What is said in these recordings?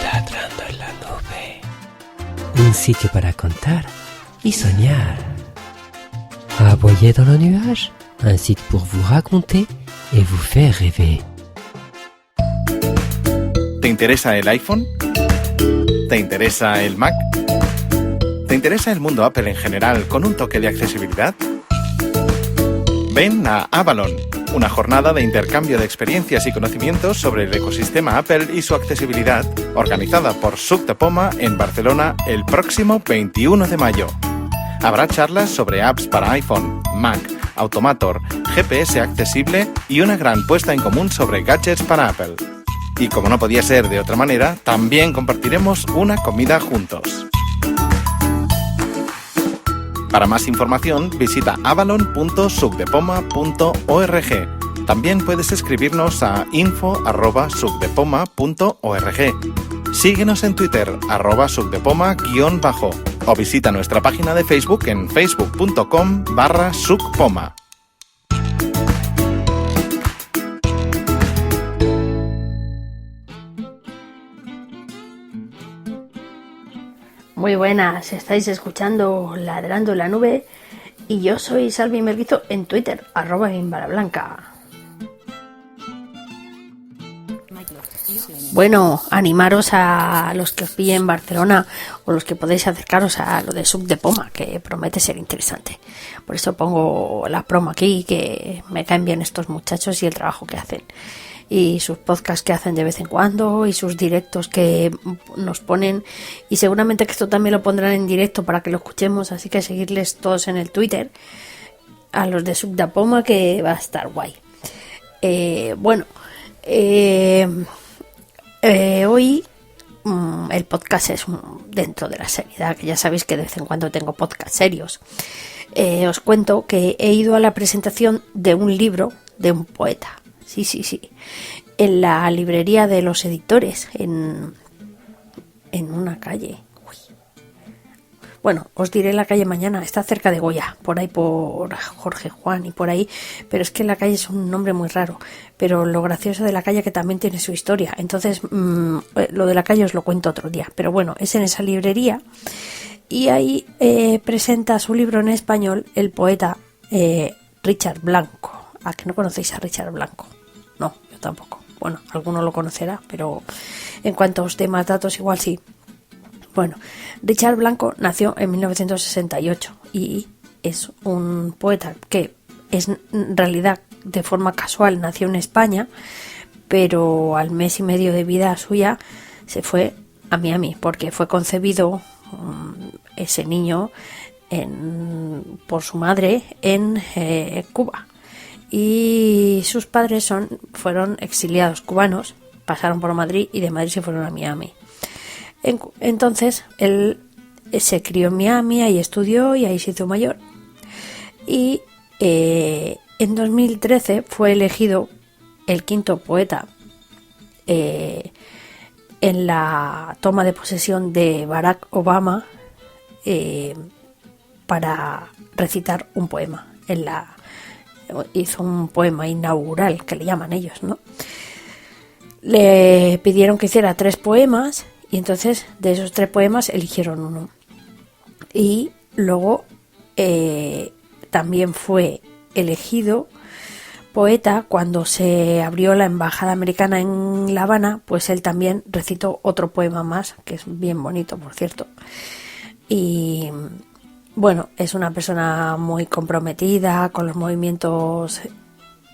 Ladrando en la nube. Un sitio para contar y soñar. Aboyez dans le nuage, un site pour vous raconter et vous faire rêver. ¿Te interesa el iPhone? ¿Te interesa el Mac? ¿Te interesa el mundo Apple en general con un toque de accesibilidad? Ven a Avalon, una jornada de intercambio de experiencias y conocimientos sobre el ecosistema Apple y su accesibilidad, organizada por Suc de Poma en Barcelona el próximo 21 de mayo. Habrá charlas sobre apps para iPhone, Mac, Automator, GPS accesible y una gran puesta en común sobre gadgets para Apple. Y como no podía ser de otra manera, también compartiremos una comida juntos. Para más información, visita avalon.sucdepoma.org. También puedes escribirnos a info@sucdepoma.org. Síguenos en Twitter, @sucdepoma_, o visita nuestra página de Facebook en facebook.com/sucpoma. Muy buenas, estáis escuchando Ladrando en la Nube y yo soy Salvi Melguizo en Twitter, @Bimbalablanca. Bueno, animaros a los que os pillen en Barcelona o los que podéis acercaros a lo de Suc de Poma, que promete ser interesante. Por eso pongo la promo aquí, que me caen bien estos muchachos y el trabajo que hacen. Y sus podcasts que hacen de vez en cuando y sus directos que nos ponen, y seguramente que esto también lo pondrán en directo para que lo escuchemos, así que seguirles todos en el Twitter a los de Suc de Poma, que va a estar guay. Hoy el podcast es dentro de la seriedad, que ya sabéis que de vez en cuando tengo podcasts serios. Os cuento que he ido a la presentación de un libro de un poeta. Sí. En la librería de los editores, en una calle. Uy. Bueno, os diré la calle mañana. Está cerca de Goya, por ahí por Jorge Juan y por ahí. Pero es que la calle es un nombre muy raro. Pero lo gracioso de la calle es que también tiene su historia. Entonces, lo de la calle os lo cuento otro día. Pero bueno, es en esa librería. Y ahí presenta su libro en español el poeta Richard Blanco. ¿A que no conocéis a Richard Blanco? No, yo tampoco. Bueno, alguno lo conocerá, pero en cuanto os dé más datos, igual sí. Bueno, Richard Blanco nació en 1968 y es un poeta que es en realidad de forma casual nació en España, pero al mes y medio de vida suya se fue a Miami porque fue concebido ese niño por su madre en Cuba. Y sus padres fueron exiliados cubanos, pasaron por Madrid y de Madrid se fueron a Miami. Entonces él se crió en Miami, ahí estudió y ahí se hizo mayor. Y en 2013 fue elegido el quinto poeta en la toma de posesión de Barack Obama para recitar un poema. Hizo un poema inaugural, que le llaman ellos, ¿no? Le pidieron que hiciera 3 poemas y entonces de esos 3 poemas eligieron uno. Y luego también fue elegido poeta cuando se abrió la embajada americana en La Habana, pues él también recitó otro poema más, que es bien bonito, por cierto. Y bueno, es una persona muy comprometida con los movimientos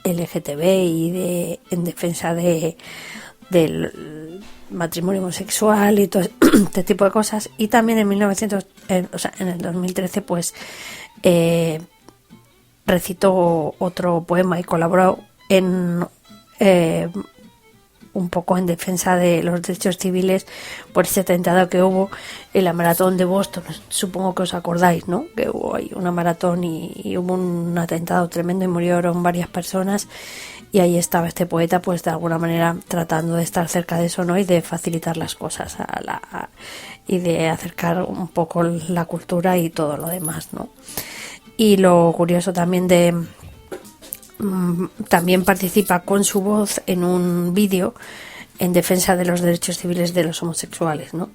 LGTB y en defensa del matrimonio homosexual y todo este tipo de cosas. Y también en el 2013 pues recitó otro poema y colaboró en un poco en defensa de los derechos civiles por ese atentado que hubo en la maratón de Boston. Supongo que os acordáis, ¿no? Que hubo ahí una maratón y hubo un atentado tremendo y murieron varias personas y ahí estaba este poeta, pues de alguna manera tratando de estar cerca de eso, ¿no? Y de facilitar las cosas y de acercar un poco la cultura y todo lo demás, ¿no? Y lo curioso también también participa con su voz en un vídeo en defensa de los derechos civiles de los homosexuales, ¿no?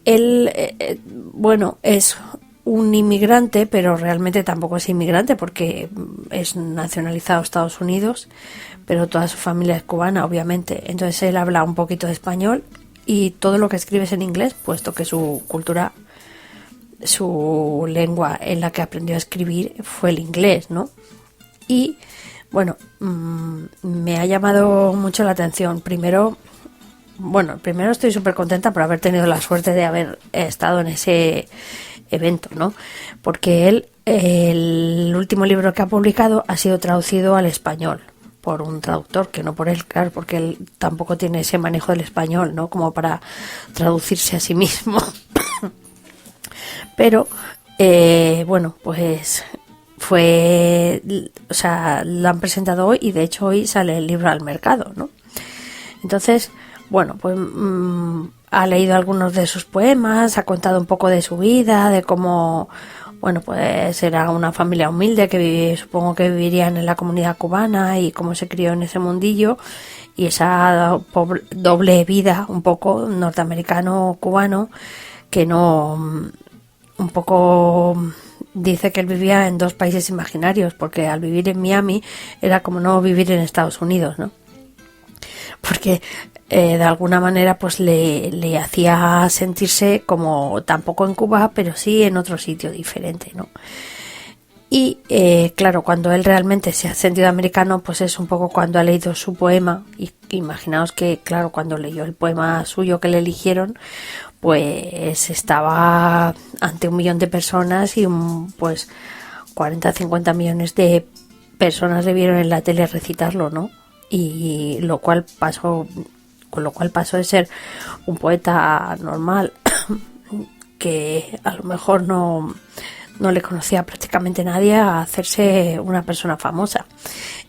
Él, bueno, es un inmigrante, pero realmente tampoco es inmigrante porque es nacionalizado de Estados Unidos, pero toda su familia es cubana, obviamente. Entonces él habla un poquito de español y todo lo que escribe es en inglés, puesto que su cultura, su lengua en la que aprendió a escribir fue el inglés, ¿no? Y bueno, me ha llamado mucho la atención. Primero estoy súper contenta por haber tenido la suerte de haber estado en ese evento, ¿no? Porque el último libro que ha publicado ha sido traducido al español por un traductor, que no por él, claro, porque él tampoco tiene ese manejo del español, ¿no? Como para traducirse a sí mismo. Pero, bueno, pues lo han presentado hoy y de hecho hoy sale el libro al mercado, ¿no? Entonces, bueno, pues ha leído algunos de sus poemas, ha contado un poco de su vida, de cómo, bueno, pues era una familia humilde que supongo que vivirían en la comunidad cubana y cómo se crió en ese mundillo y esa doble vida un poco norteamericano-cubano que no, un poco dice que él vivía en dos países imaginarios porque al vivir en Miami era como no vivir en Estados Unidos, ¿no? Porque de alguna manera pues le hacía sentirse como tampoco en Cuba, pero sí en otro sitio diferente, ¿no? Y claro, cuando él realmente se ha sentido americano, pues es un poco cuando ha leído su poema. Y imaginaos que, claro, cuando leyó el poema suyo que le eligieron, pues estaba ante 1 millón de personas y pues 40-50 millones de personas le vieron en la tele recitarlo, ¿no? Y con lo cual pasó de ser un poeta normal que a lo mejor no le conocía prácticamente nadie a hacerse una persona famosa.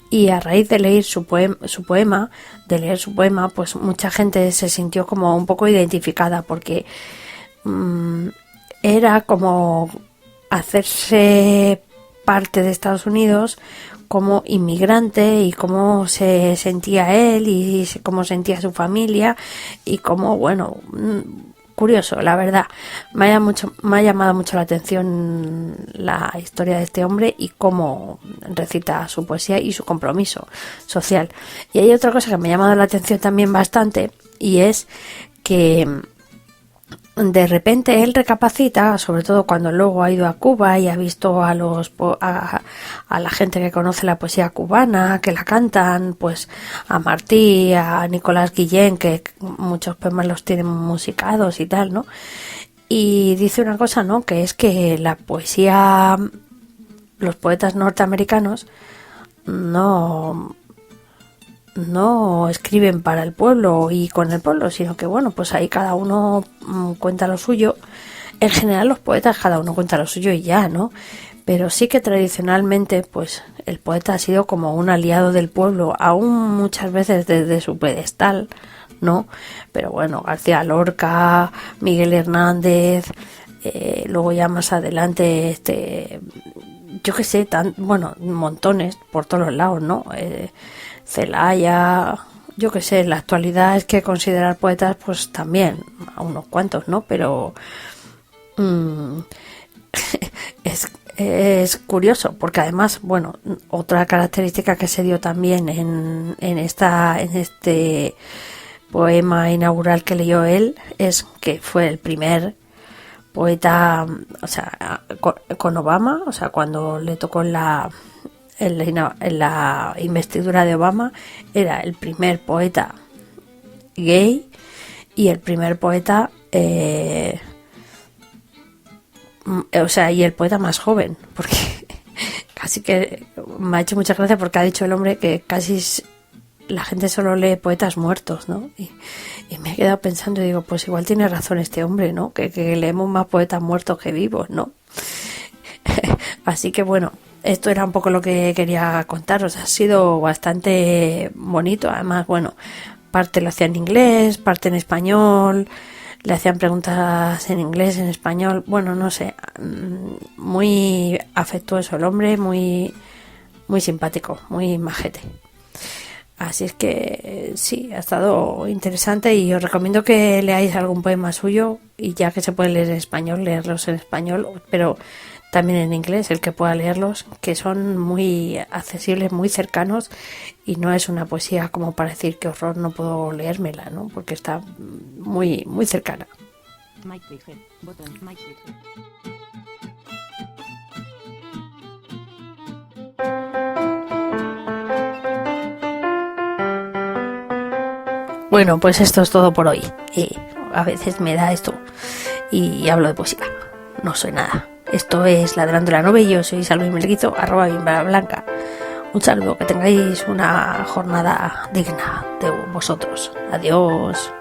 Y a raíz de leer su poema, pues mucha gente se sintió como un poco identificada porque era como hacerse parte de Estados Unidos como inmigrante y cómo se sentía él y cómo sentía su familia y cómo, bueno, curioso, la verdad. Me ha llamado mucho la atención la historia de este hombre y cómo recita su poesía y su compromiso social. Y hay otra cosa que me ha llamado la atención también bastante y es que de repente él recapacita, sobre todo cuando luego ha ido a Cuba y ha visto a la gente que conoce la poesía cubana, que la cantan, pues a Martí, a Nicolás Guillén, que muchos poemas los tienen musicados y tal, ¿no? Y dice una cosa, ¿no? Que es que la poesía, los poetas norteamericanos no escriben para el pueblo y con el pueblo, sino que bueno, pues ahí cada uno cuenta lo suyo. En general los poetas cada uno cuenta lo suyo y ya, ¿no? Pero sí que tradicionalmente pues el poeta ha sido como un aliado del pueblo, aún muchas veces desde su pedestal, ¿no? Pero bueno, García Lorca, Miguel Hernández, luego ya más adelante yo qué sé, montones por todos los lados, ¿no? Celaya, yo qué sé, en la actualidad es que considerar poetas pues también a unos cuantos, ¿no? Pero es curioso porque además, bueno, otra característica que se dio también en este poema inaugural que leyó él es que fue el primer poeta, o sea, con Obama, o sea, cuando le tocó en la investidura de Obama, era el primer poeta gay y el primer poeta y el poeta más joven, porque casi que me ha hecho mucha gracia porque ha dicho el hombre que casi la gente solo lee poetas muertos, ¿no? Y me he quedado pensando y digo, pues igual tiene razón este hombre, ¿no? Que leemos más poetas muertos que vivos, ¿no? Así que bueno, esto era un poco lo que quería contaros. Ha sido bastante bonito. Además, bueno, parte lo hacía en inglés, parte en español. Le hacían preguntas en inglés, en español. Bueno, no sé. Muy afectuoso el hombre, muy simpático, muy majete. Así es que sí, ha estado interesante y os recomiendo que leáis algún poema suyo, y ya que se puede leer en español, leerlos en español, pero también en inglés, el que pueda leerlos, que son muy accesibles, muy cercanos, y no es una poesía como para decir qué horror, no puedo leérmela, ¿no? Porque está muy cercana. Bueno, pues esto es todo por hoy. A veces me da esto y hablo de poesía. No soy nada. Esto es Ladrando la Nube y yo soy Salvi Melguito, @BimbaBlanca. Un saludo, que tengáis una jornada digna de vosotros. Adiós.